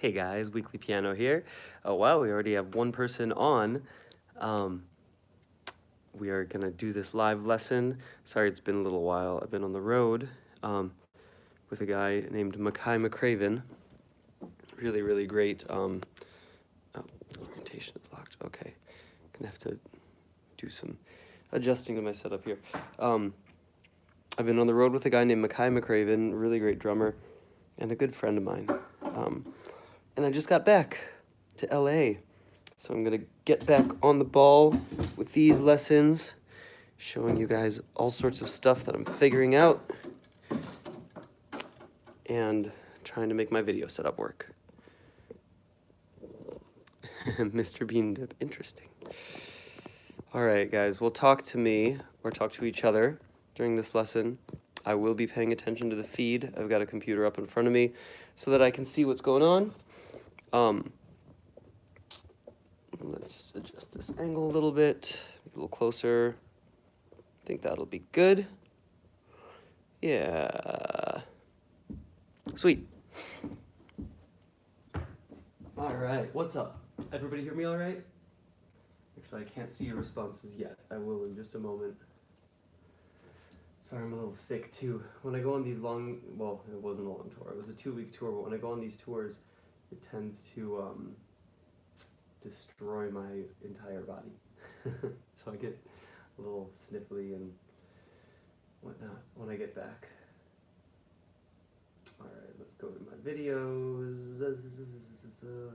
Hey guys, Weekly Piano here. Oh wow, we already have one person on. Um, we are gonna do this live lesson. Sorry, it's been a little while. I've been on the road with a guy named Makai McCraven. Really, really great. Oh, orientation is locked. Okay, gonna have to do some adjusting to my setup here. I've been on the road with a guy named Makai McCraven, really great drummer, and a good friend of mine. And I just got back to LA. So I'm gonna get back on the ball with these lessons, showing you guys all sorts of stuff that I'm figuring out and trying to make my video setup work. Mr. Bean Dip, interesting. All right, guys, we'll talk to me or talk to each other during this lesson. I will be paying attention to the feed. I've got a computer up in front of me so that I can see what's going on. Let's adjust this angle a little bit, make it a little closer. I think that'll be good. Yeah. Sweet. All right, what's up? Everybody hear me all right? Actually, I can't see your responses yet. I will in just a moment. Sorry, I'm a little sick too. When I go on these long, well, it wasn't a long tour. It was a 2-week tour, but when I go on these tours, it tends to destroy my entire body. So I get a little sniffly and whatnot when I get back. All right, let's go to my videos,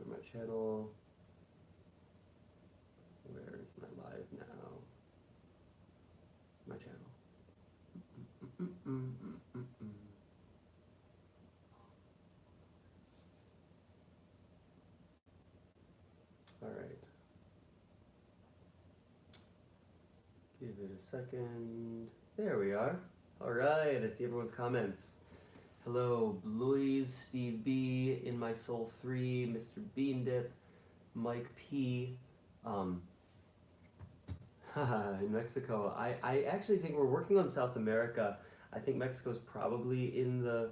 my channel. Where is my live now? My channel. All right. Give it a second. There we are. All right, I see everyone's comments. Hello, Blues, Steve B, In My Soul 3, Mr. Bean Dip, Mike P. In Mexico. I actually think we're working on South America. I think Mexico's probably in the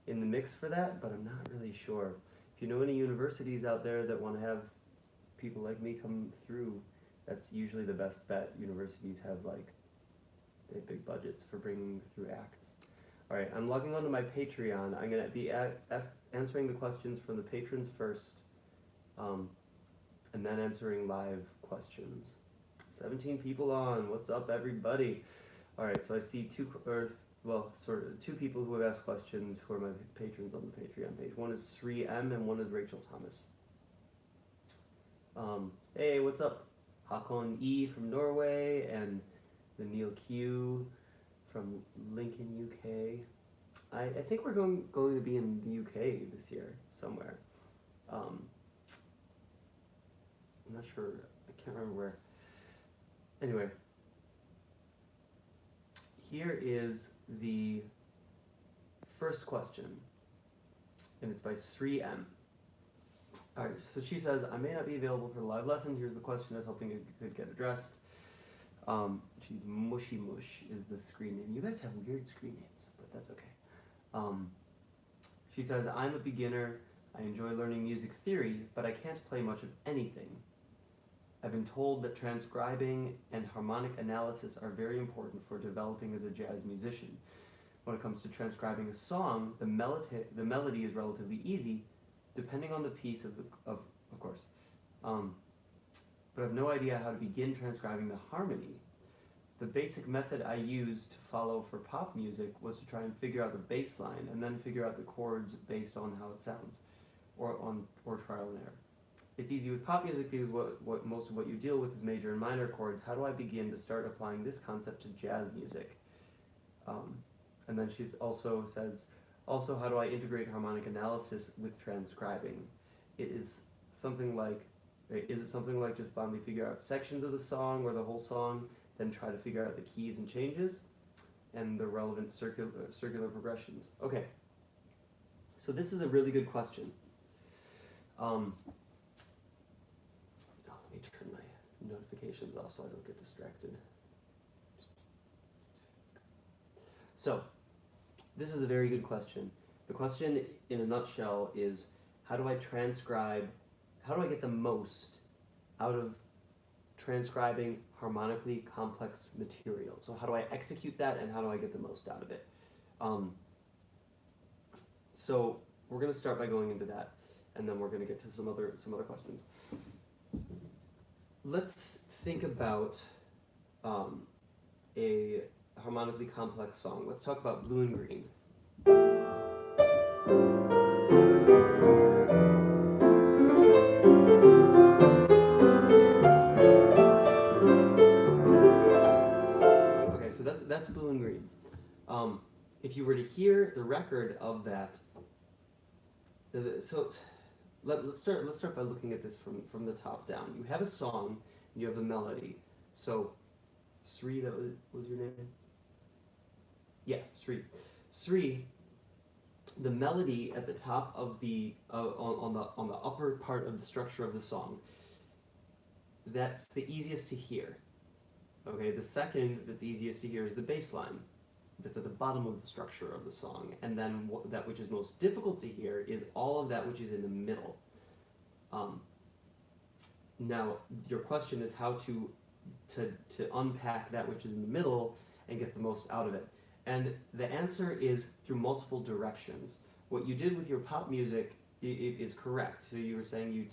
mix for that, but I'm not really sure. If you know any universities out there that want to have people like me come through, that's usually the best bet. Universities have they have big budgets for bringing through acts. All right, I'm logging onto my Patreon. I'm gonna be answering the questions from the patrons first, and then answering live questions. 17 people on. What's up, everybody? All right, so I see two people who have asked questions who are my patrons on the Patreon page. One is Sri M and one is Rachel Thomas. Hey, what's up? Hakon E from Norway and the Neil Q from Lincoln, UK. I think we're going to be in the UK this year somewhere. I'm not sure. I can't remember where. Anyway, here is the first question, and it's by Sri M. All right, so she says, I may not be available for the live lesson. Here's the question I was hoping it could get addressed. She's Mushy Mush is the screen name. You guys have weird screen names, but that's okay. She says, I'm a beginner. I enjoy learning music theory, but I can't play much of anything. I've been told that transcribing and harmonic analysis are very important for developing as a jazz musician. When it comes to transcribing a song, the melody is relatively easy, depending on the piece of course. But I have no idea how to begin transcribing the harmony. The basic method I used to follow for pop music was to try and figure out the bass line and then figure out the chords based on how it sounds, or trial and error. It's easy with pop music because what most of what you deal with is major and minor chords. How do I begin to start applying this concept to jazz music? And then she also says, how do I integrate harmonic analysis with transcribing? Is it something like just blindly figure out sections of the song or the whole song, then try to figure out the keys and changes and the relevant circular progressions? Okay, so this is a really good question. Let me turn my notifications off so I don't get distracted. So, this is a very good question. The question in a nutshell is, how do I transcribe, how do I get the most out of transcribing harmonically complex material? So how do I execute that, and how do I get the most out of it? So we're going to start by going into that, and then we're going to get to some other questions. Let's think about a harmonically complex song. Let's talk about Blue and Green. Okay, so that's Blue and Green. If you were to hear the record of that, so let's start by looking at this from the top down. You have a song, you have a melody. So Sri, that was your name? Yeah, Sri. Sri, the melody at the top of the on the upper part of the structure of the song, that's the easiest to hear. Okay, the second that's easiest to hear is the bass line. That's at the bottom of the structure of the song, and then that which is most difficult to hear is all of that which is in the middle. Now, your question is how to unpack that which is in the middle and get the most out of it. And the answer is through multiple directions. What you did with your pop music is correct. So you were saying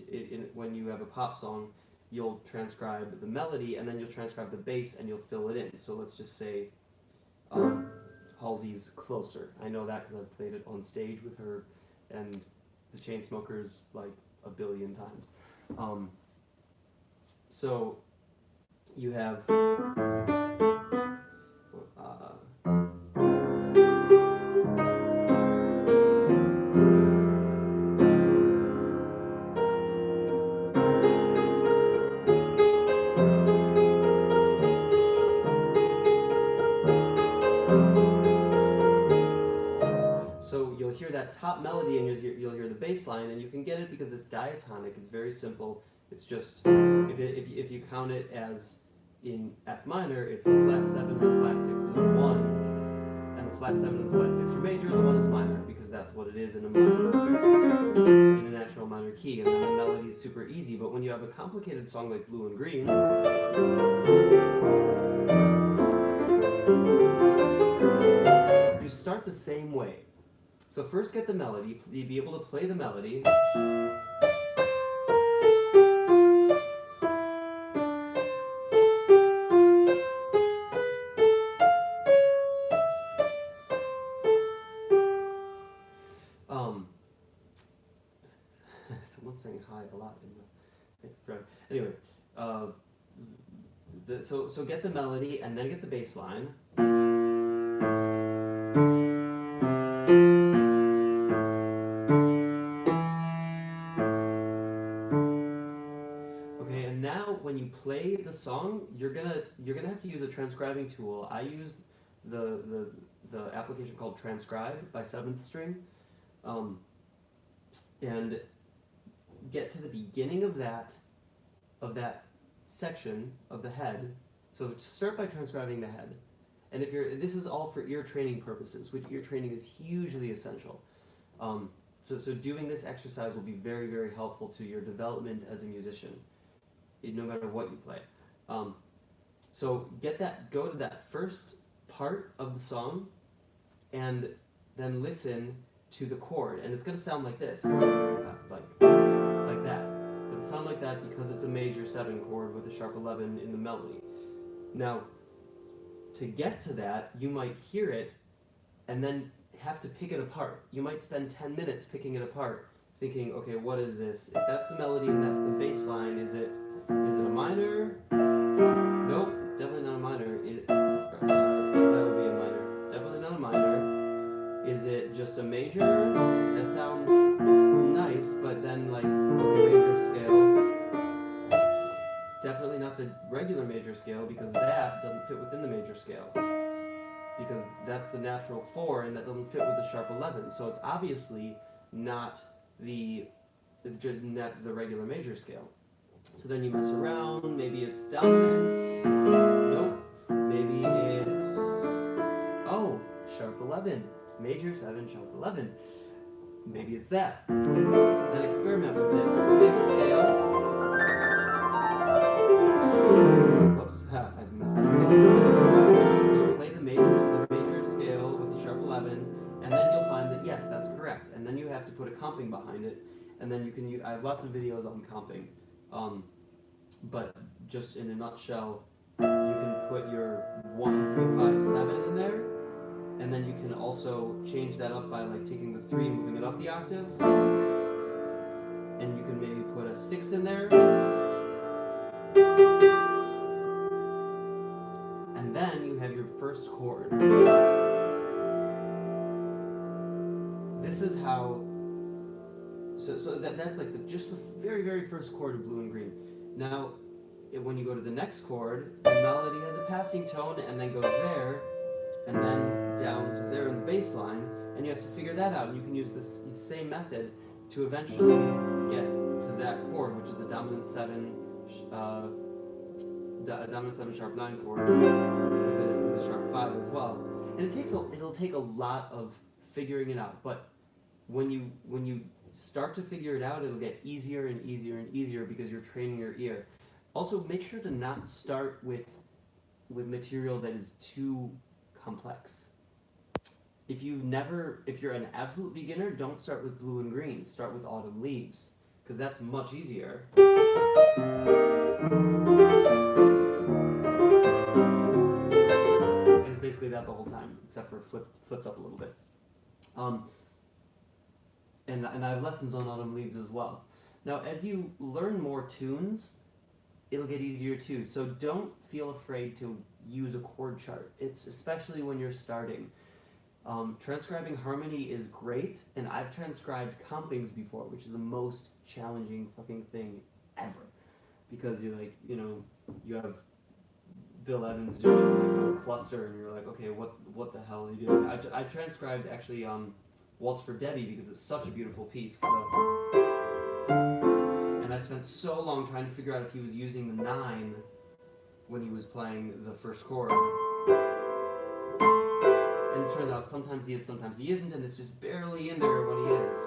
when you have a pop song, you'll transcribe the melody, and then you'll transcribe the bass, and you'll fill it in. So let's just say Halsey's Closer. I know that because I've played it on stage with her and the Chainsmokers like a billion times. So you have that top melody, and you'll hear the bass line, and you can get it because it's diatonic. It's very simple. It's just if you count it as in F minor, it's the flat 7, the flat 6 to the 1, and the flat 7 and the flat 6 are major. The 1 is minor because that's what it is in a natural minor key, and then the melody is super easy. But when you have a complicated song like Blue and Green, you start the same way. So first get the melody, be able to play the melody. Someone's saying hi a lot in the front. Anyway, so get the melody and then get the bass line. When you play the song, you're gonna have to use a transcribing tool. I use the application called Transcribe by 7th String, and get to the beginning of that section of the head. So start by transcribing the head, and this is all for ear training purposes, which ear training is hugely essential. So doing this exercise will be very, very helpful to your development as a musician, no matter what you play. So go to that first part of the song, and then listen to the chord, and it's going to sound like this, like that. It'll sound like that because it's a major 7 chord with a sharp 11 in the melody. Now, to get to that, you might hear it and then have to pick it apart. You might spend 10 minutes picking it apart, thinking, okay, what is this? If that's the melody and that's the bass line, is it a minor? Nope, definitely not a minor. That would be a minor. Definitely not a minor. Is it just a major? That sounds nice, but then like, okay, major scale. Definitely not the regular major scale, because that doesn't fit within the major scale. Because that's the natural 4, and that doesn't fit with the sharp 11. So it's obviously not the regular major scale. So then you mess around, maybe it's dominant, nope, maybe it's, sharp 11, major 7, sharp 11, maybe it's that. then experiment with it. Play the scale. Whoops, I messed that up. So play the major scale with the sharp 11, and then you'll find that yes, that's correct. And then you have to put a comping behind it, and then you can use, I have lots of videos on comping, but just in a nutshell, you can put your 1, 3, 5, 7 in there, and then you can also change that up by like taking the 3 and moving it up the octave, and you can maybe put a 6 in there, and then you have your first chord. This is how, so that's like just the very, very first chord of blue and green. Now, when you go to the next chord, the melody has a passing tone and then goes there, and then down to there in the bass line, and you have to figure that out. And you can use this same method to eventually get to that chord, which is the dominant 7 sharp 9 chord with a sharp 5 as well. And it'll take a lot of figuring it out, but when you start to figure it out, it'll get easier and easier and easier because you're training your ear. Also, make sure to not start with material that is too complex. If you're an absolute beginner, don't start with blue and green. Start with autumn leaves, because that's much easier. And it's basically that the whole time, except for flipped up a little bit. And I have lessons on autumn leaves as well. Now, as you learn more tunes, it'll get easier too. So don't feel afraid to use a chord chart. It's especially when you're starting. Transcribing harmony is great, and I've transcribed compings before, which is the most challenging fucking thing ever. Because you have Bill Evans doing like a cluster, and you're like, okay, what the hell is he doing? I transcribed actually Waltz for Debbie because it's such a beautiful piece. And I spent so long trying to figure out if he was using the 9 when he was playing the first chord. And it turns out sometimes he is, sometimes he isn't, and it's just barely in there when he is.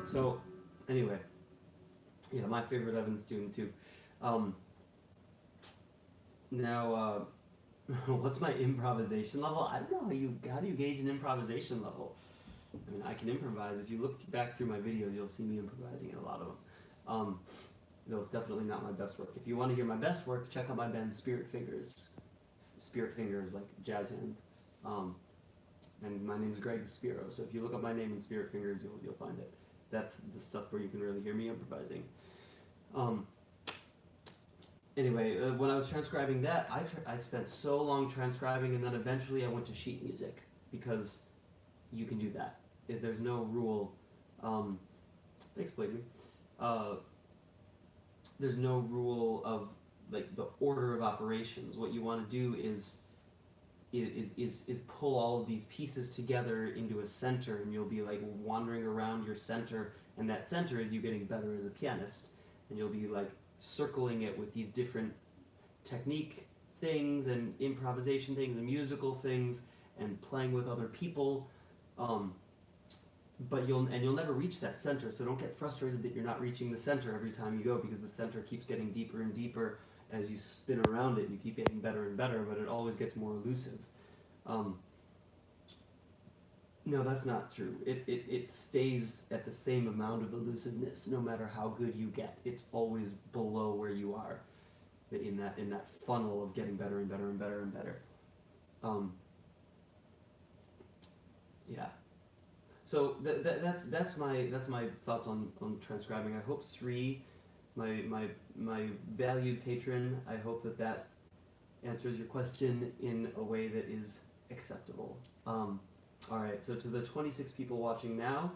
So, anyway, yeah, my favorite Evans tune too. Now, what's my improvisation level? I don't know how do you gauge an improvisation level? I mean, I can improvise. If you look back through my videos, you'll see me improvising in a lot of them. Though it's definitely not my best work. If you want to hear my best work, check out my band Spirit Fingers. Spirit Fingers, like jazz hands. And my name is Greg Spiro, so if you look up my name in Spirit Fingers, you'll find it. That's the stuff where you can really hear me improvising. Anyway, when I was transcribing that, I spent so long transcribing, and then eventually I went to sheet music, because you can do that. There's no rule. Thanks, Bladen. There's no rule of like the order of operations. What you want to do is pull all of these pieces together into a center, and you'll be like wandering around your center, and that center is you getting better as a pianist, and you'll be like circling it with these different technique things and improvisation things and musical things and playing with other people, but you'll never reach that center, so don't get frustrated that you're not reaching the center every time you go, because the center keeps getting deeper and deeper as you spin around it. You keep getting better and better, but it always gets more elusive. No, that's not true. It stays at the same amount of elusiveness no matter how good you get. It's always below where you are in that funnel of getting better and better and better and better. Yeah. So that's my thoughts on transcribing. I hope Sri, my valued patron, I hope that answers your question in a way that is acceptable. All right, so to the 26 people watching now,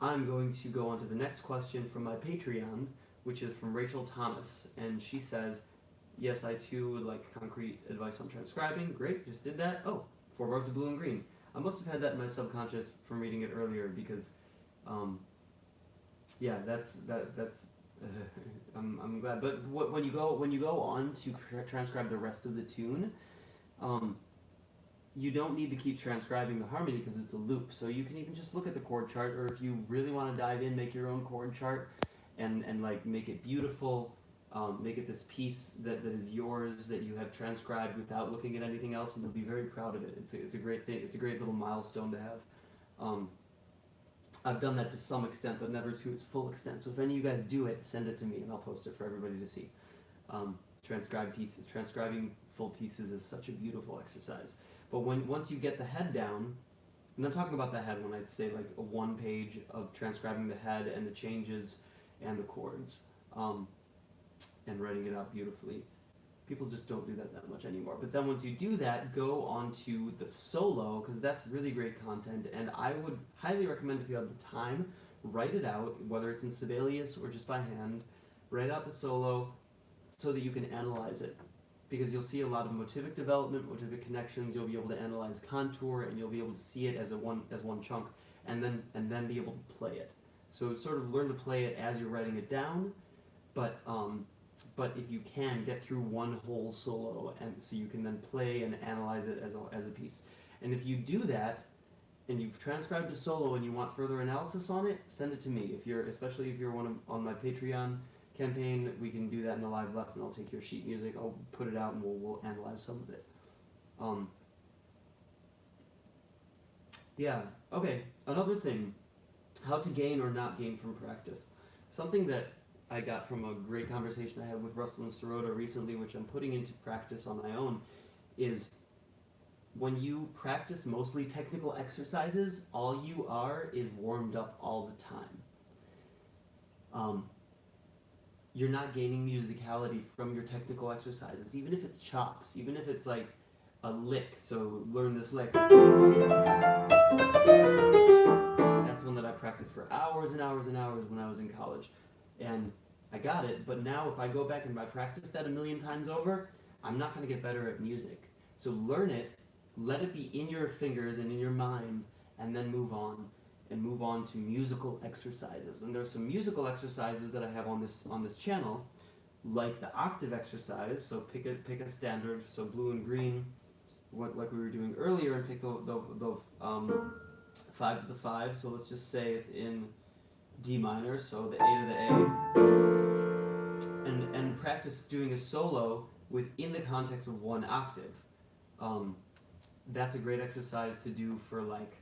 I'm going to go on to the next question from my Patreon, which is from Rachel Thomas, and she says, yes, I too would like concrete advice on transcribing. Great, just did that. Oh, 4 bars of blue and green. I must have had that in my subconscious from reading it earlier because, yeah, that's I'm glad. But when you go on to transcribe the rest of the tune, you don't need to keep transcribing the harmony because it's a loop. So you can even just look at the chord chart, or if you really want to dive in, make your own chord chart, and like make it beautiful. Make it this piece that is yours that you have transcribed without looking at anything else, and you'll be very proud of it. It's a great thing. It's a great little milestone to have. I've done that to some extent, but never to its full extent. So if any of you guys do it, send it to me, and I'll post it for everybody to see. Transcribed pieces. Transcribing full pieces is such a beautiful exercise. But once you get the head down, and I'm talking about the head when I say like a 1 page of transcribing the head and the changes and the chords. And writing it out beautifully. People just don't do that much anymore. But then once you do that, go on to the solo, because that's really great content, and I would highly recommend, if you have the time, write it out, whether it's in Sibelius or just by hand. Write out the solo so that you can analyze it, because you'll see a lot of motivic development, motivic connections. You'll be able to analyze contour, and you'll be able to see it as one chunk, and then be able to play it. So sort of learn to play it as you're writing it down, but if you can, get through one whole solo, and so you can then play and analyze it as a piece. And if you do that, and you've transcribed a solo and you want further analysis on it, send it to me. Especially if you're on my Patreon campaign, we can do that in a live lesson. I'll take your sheet music, I'll put it out, and we'll analyze some of it. Yeah. Okay. Another thing, how to gain or not gain from practice. Something that I got from a great conversation I had with Russell and Sirota recently, which I'm putting into practice on my own, is when you practice mostly technical exercises, all you are is warmed up all the time. You're not gaining musicality from your technical exercises, even if it's chops, even if it's like a lick, so learn this lick. That's one that I practiced for hours and hours and hours when I was in college. And I got it, but now if I go back and I practice that 1,000,000 times over, I'm not going to get better at music. So learn it, let it be in your fingers and in your mind, and then move on to musical exercises. And there's some musical exercises that I have on this channel, like the octave exercise. So pick a standard, so blue and green, like we were doing earlier, and pick the 5 to the 5. So let's just say it's in D minor, so the A to the A, and practice doing a solo within the context of 1 octave. That's a great exercise to do for like,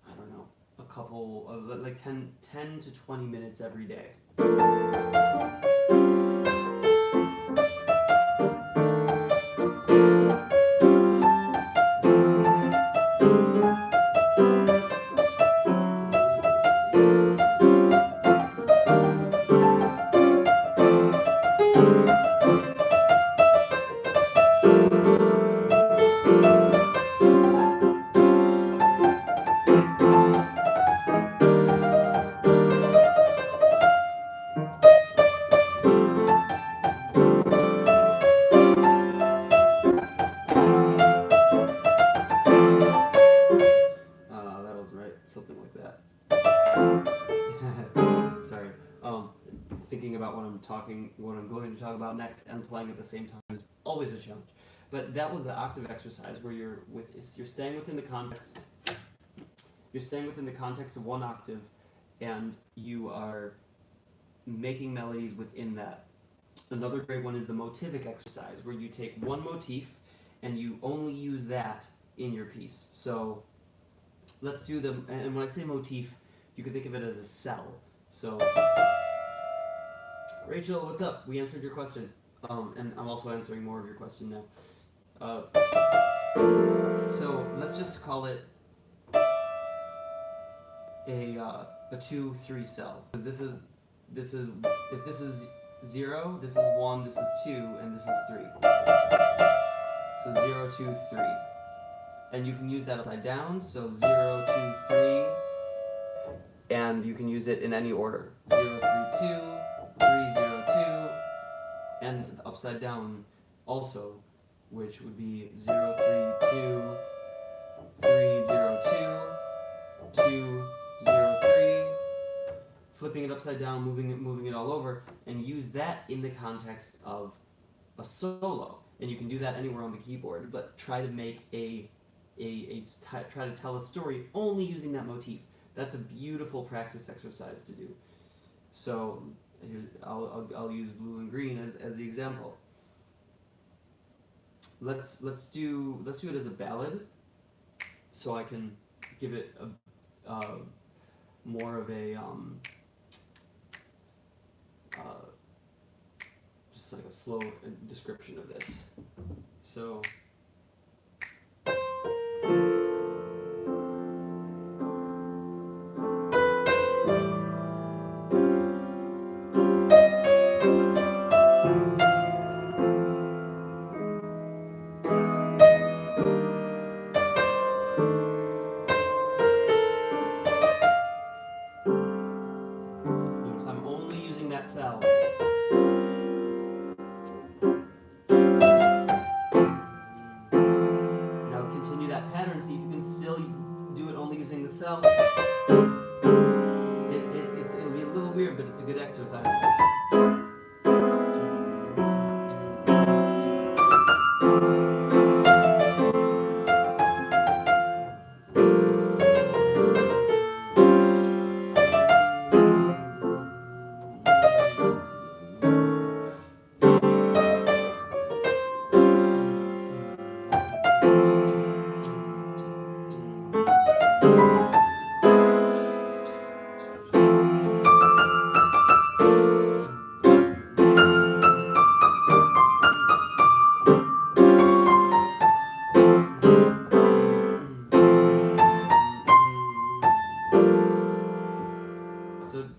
I don't know, a couple of like 10 to 20 minutes every day. Sorry. Thinking about what I'm going to talk about next and playing at the same time is always a challenge. But that was the octave exercise where you're staying within the context. You're staying within the context of 1 octave, and you are making melodies within that. Another great one is the motivic exercise, where you take 1 motif and you only use that in your piece. So let's do them. And when I say motif, you can think of it as a cell. So, Rachel, what's up? We answered your question. And I'm also answering more of your question now. So let's just call it a 2-3 cell. Because this is if this is 0, this is 1, this is 2, and this is 3. So 0, 2, 3. And you can use that upside down. So 0, 2, 3. and you can use it in any order. 0, 3, 2, 3, 0, 2, and upside down also, which would be 0, 3, 2, 3, 0, 2, 2, 0, 3, flipping it upside down, moving it all over, and use that in the context of a solo. And you can do that anywhere on the keyboard, but try to make try to tell a story only using that motif. That's a beautiful practice exercise to do. So I'll use blue and green as the example. Let's do it as a ballad, so I can give it a more of a just like a slow description of this. So. Notice I'm only using that cell. Continue that pattern, see if you can still do it only using the cell. It'll be a little weird, but it's a good exercise.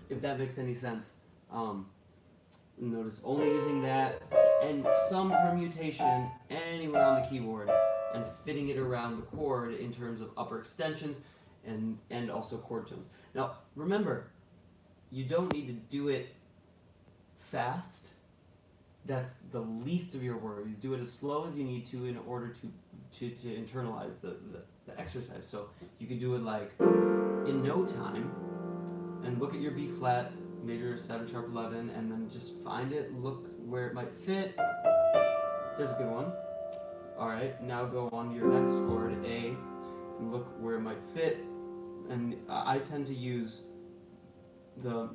If that makes any sense. Notice only using that and some permutation anywhere on the keyboard and fitting it around the chord in terms of upper extensions and also chord tones. Now remember, you don't need to do it fast. That's the least of your worries. Do it as slow as you need to in order to internalize the exercise. So you can do it like in no time, and look at your B flat, major 7 sharp 11, and then just find it, look where it might fit. There's a good one. Alright, now go on to your next chord, A, and look where it might fit. And I tend to use the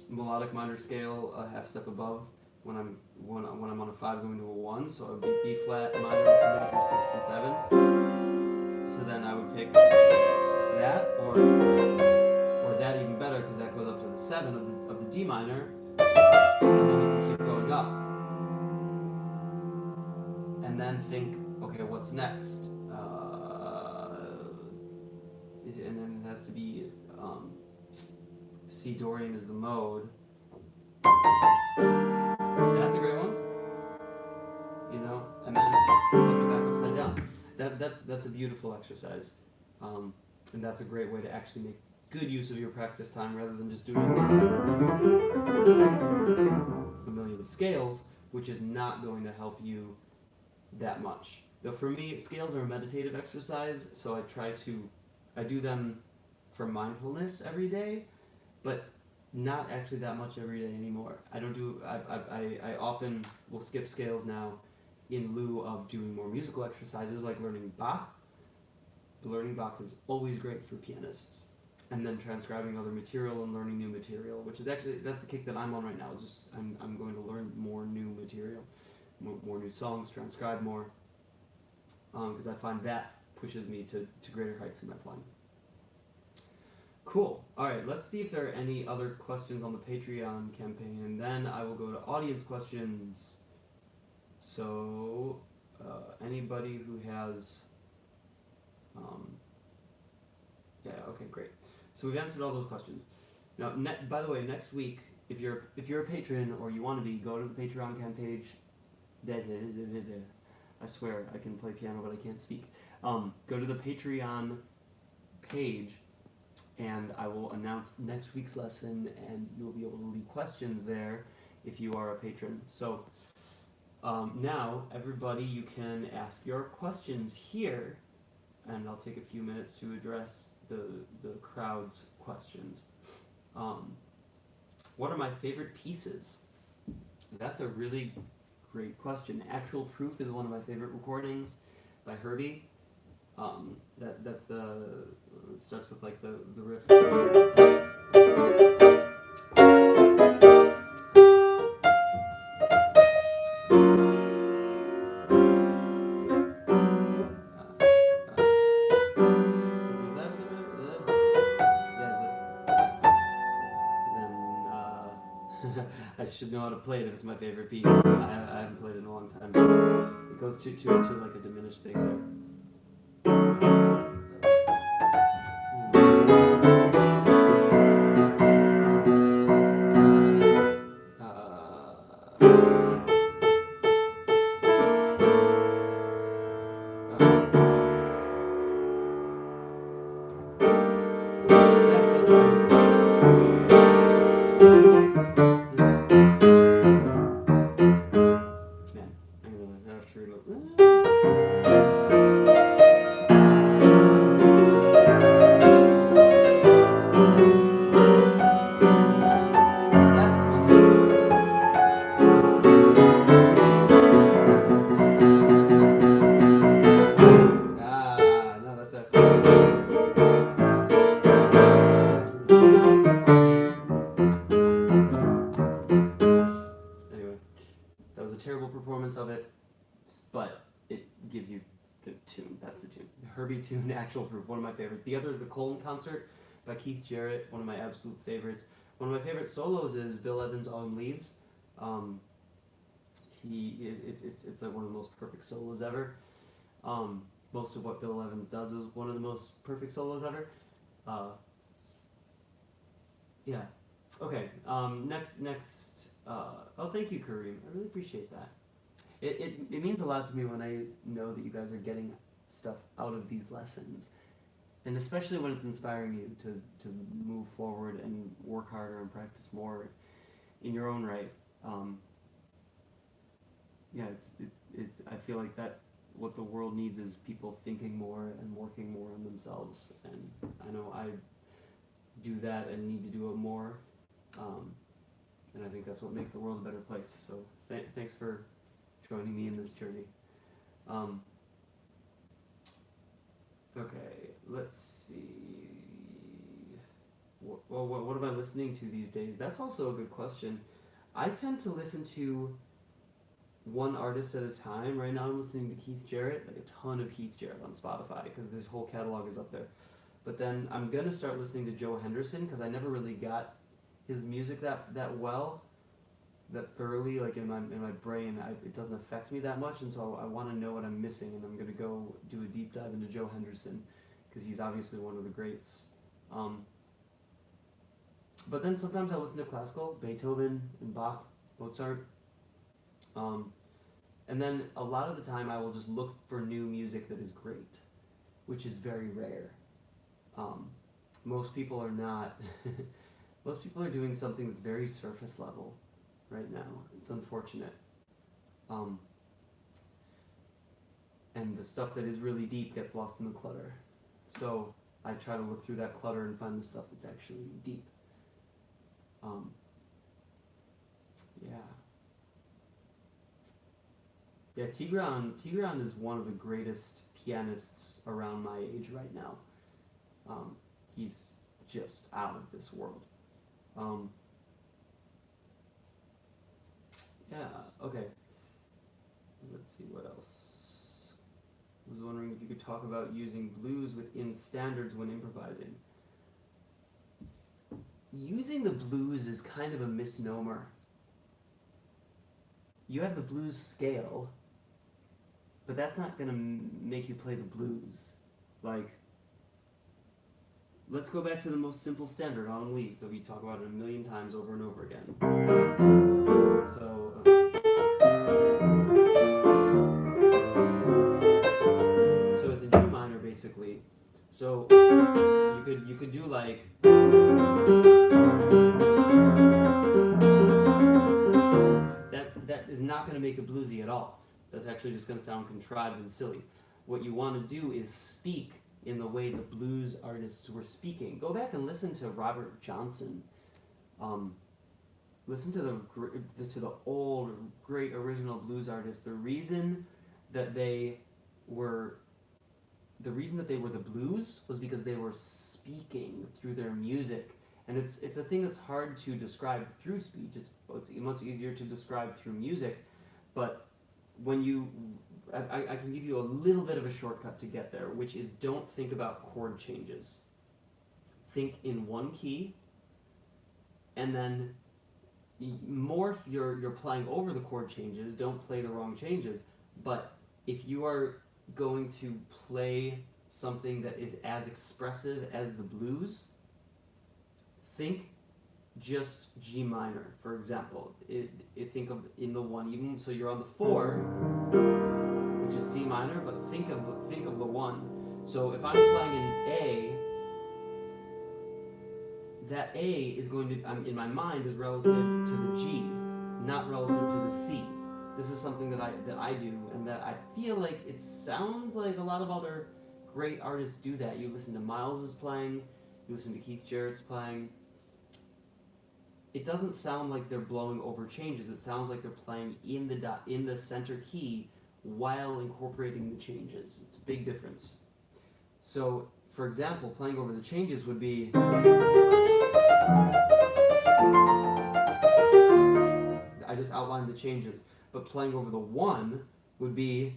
melodic minor scale a half step above when I'm on a 5 going to a 1, so it would be B flat minor, major 6 and 7. So then I would pick that, or that even better, because that goes up to the 7 of the D minor, and then you can keep going up. And then think, okay, what's next? And then it has to be C Dorian is the mode. That's a great one. You know, and then flip it back upside down. That's a beautiful exercise, and that's a great way to actually make good use of your practice time rather than just doing a million scales, which is not going to help you that much. Though for me, scales are a meditative exercise, so I do them for mindfulness every day, but not actually that much every day anymore. I often will skip scales now in lieu of doing more musical exercises like learning Bach. Learning Bach is always great for pianists. And then transcribing other material and learning new material, which is actually, that's the kick that I'm on right now, is just, I'm going to learn more new material, more new songs, transcribe more, because I find that pushes me to greater heights in my playing. Cool. Alright, let's see if there are any other questions on the Patreon campaign, and then I will go to audience questions. So, anybody who has, yeah, okay, great. So we've answered all those questions. Now, by the way, next week, if you're a patron or you want to be, go to the Patreon page. I swear I can play piano, but I can't speak. Go to the Patreon page, and I will announce next week's lesson, and you'll be able to leave questions there if you are a patron. So now, everybody, you can ask your questions here, and I'll take a few minutes to address the crowd's questions. What are my favorite pieces? That's a really great question. Actual Proof is one of my favorite recordings by Herbie. That's it starts with like the riff. I should know how to play it if it's my favorite piece. I haven't played it in a long time. It goes to like a diminished thing there. Of it, but it gives you the tune. That's the tune. The Herbie tune, Actual Proof, one of my favorites. The other is the Colton Concert by Keith Jarrett, one of my absolute favorites. One of my favorite solos is Bill Evans' Autumn Leaves. It's like one of the most perfect solos ever. Most of what Bill Evans does is one of the most perfect solos ever. Yeah. Okay. Next. Oh, thank you, Kareem. I really appreciate that. It means a lot to me when I know that you guys are getting stuff out of these lessons, and especially when it's inspiring you to move forward and work harder and practice more in your own right. Yeah, it's I feel like that what the world needs is people thinking more and working more on themselves, and I know I do that and need to do it more, and I think that's what makes the world a better place. So thanks for joining me in this journey. Okay, let's see. What am I listening to these days? That's also a good question. I tend to listen to one artist at a time. Right now I'm listening to Keith Jarrett, like a ton of Keith Jarrett on Spotify, because his whole catalog is up there. But then I'm going to start listening to Joe Henderson, because I never really got his music that well, that thoroughly, like in my brain. It doesn't affect me that much, and so I want to know what I'm missing, and I'm going to go do a deep dive into Joe Henderson, because he's obviously one of the greats. But then sometimes I listen to classical, Beethoven and Bach, Mozart. And then a lot of the time I will just look for new music that is great, which is very rare. Most people are not. Most people are doing something that's very surface level right now. It's unfortunate. And the stuff that is really deep gets lost in the clutter. So I try to look through that clutter and find the stuff that's actually deep. Yeah, Tigran is one of the greatest pianists around my age right now. He's just out of this world. Yeah, okay. Let's see what else. I was wondering if you could talk about using blues within standards when improvising. Using the blues is kind of a misnomer. You have the blues scale, but that's not going to make you play the blues. Like, let's go back to the most simple standard, Autumn Leaves, that we talk about it a million times over and over again. So it's in G minor, basically. So you could do like not going to make it bluesy at all. That's actually just going to sound contrived and silly. What you want to do is speak in the way the blues artists were speaking. Go back and listen to Robert Johnson. Listen to the old great original blues artists. The reason that they were the blues was because they were speaking through their music. And it's a thing that's hard to describe through speech. It's much easier to describe through music. But when I can give you a little bit of a shortcut to get there, which is don't think about chord changes. Think in one key, and then more if you're playing over the chord changes, don't play the wrong changes. But if you are going to play something that is as expressive as the blues, think just G minor, for example. Think of in the one, even so you're on the 4, which is C minor, but think of the 1. So if I'm playing an A, that A is going to, in my mind, is relative to the G, not relative to the C. This is something that I do, and that I feel like it sounds like a lot of other great artists do that. You listen to Miles's playing, you listen to Keith Jarrett's playing. It doesn't sound like they're blowing over changes. It sounds like they're playing in the center key while incorporating the changes. It's a big difference. So, for example, playing over the changes would be. I just outlined the changes, but playing over the 1 would be.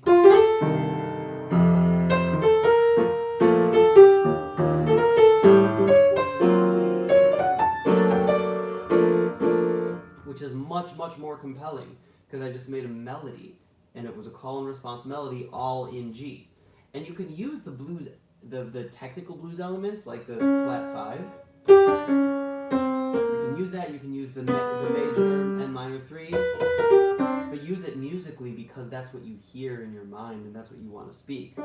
Which is much, much more compelling, because I just made a melody, and it was a call and response melody all in G. And you can use the blues, the technical blues elements, like the flat 5. You can use that, you can use the major and minor 3, but use it musically because that's what you hear in your mind, and that's what you want to speak.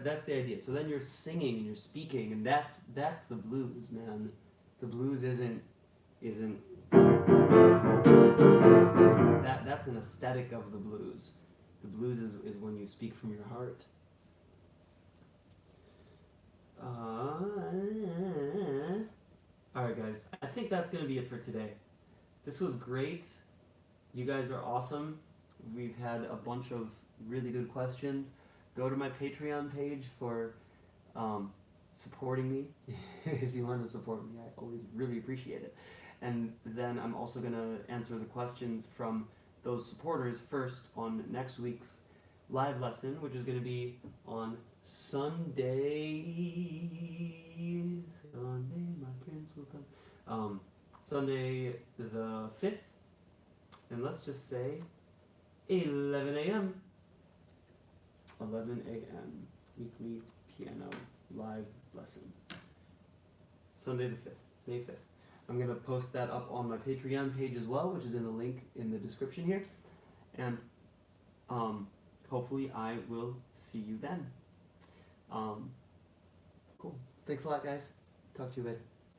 That's the idea. So then you're singing and you're speaking, and that's the blues, man. The blues isn't that's an aesthetic of the blues. The blues is when you speak from your heart. Alright guys, I think that's going to be it for today. This was great. You guys are awesome. We've had a bunch of really good questions. Go to my Patreon page for supporting me. If you want to support me, I always really appreciate it. And then I'm also going to answer the questions from those supporters first on next week's live lesson, which is going to be on Sunday. Sunday, my prince will come. Sunday the 5th. And let's just say 11 a.m. 11 a.m. weekly piano live lesson. Sunday the 5th, May 5th. I'm going to post that up on my Patreon page as well, which is in the link in the description here. And hopefully I will see you then. Cool. Thanks a lot, guys. Talk to you later.